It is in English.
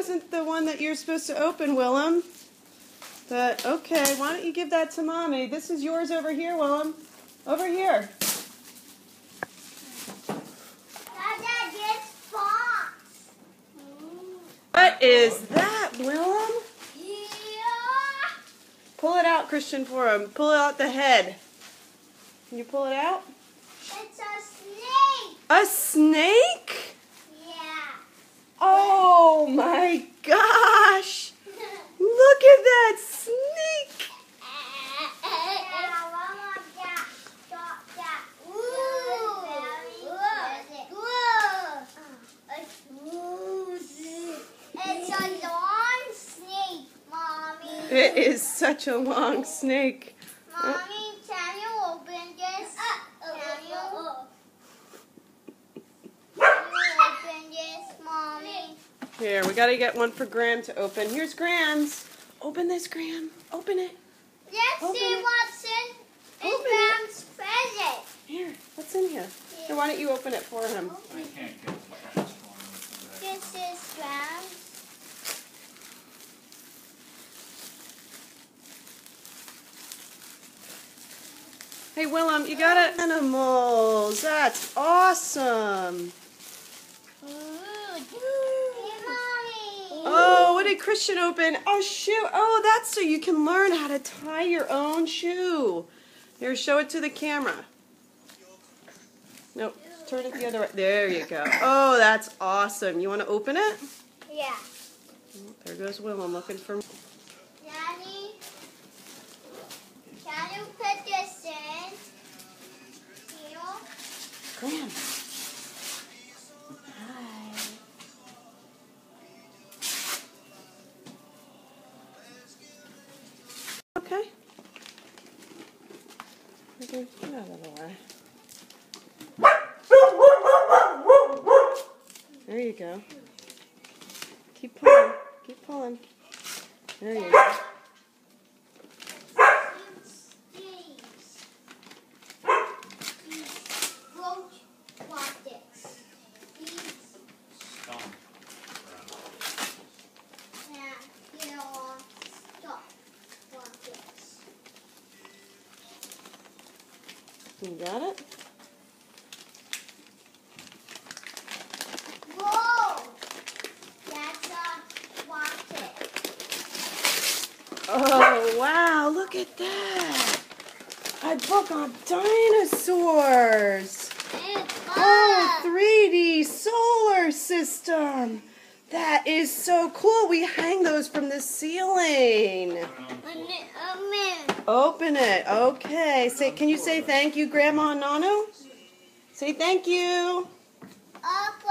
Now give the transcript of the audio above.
wasn't the one that you're supposed to open, Willem. But, okay, why don't you give that to Mommy? This is yours over here, Willem. Over here. What is that, Willem? Yeah. Pull it out, Christian, for him. Pull out the head. Can you pull it out? It's a snake. A snake? Yeah. Oh my gosh! Look at that snake! It's a long snake, Mommy. It is such a long snake. Mommy, can you open this? Can you open this, Mommy? Here, we gotta get one for Graham to open. Here's Graham's. Open this, Graham. Open it. Let's Open see it. what's in Open Graham's present. Here, what's in here? Here, why don't you open it for him? I can't get what that's going on. This is Graham's. Hey, Willem, you got it? Animals. That's awesome. Hey, Mommy. Oh, what did Christian open? Oh, shoe. Oh, that's so you can learn how to tie your own shoe. Here, show it to the camera. Nope, turn it the other way. There you go. Oh, that's awesome. You want to open it? Yeah. Oh, there goes Willem looking for... Daddy, can you put this in? Here. Graham. Okay. Okay, get out of the way. There you go. Keep pulling. Keep pulling. There you go. You got it? Whoa! That's a rocket. Oh, wow, look at that. A book on dinosaurs. Oh, 3D solar system. That is so cool. We hang those from the ceiling. Open it. Okay. Can you say thank you, Grandma and Nanu? Say thank you. Okay.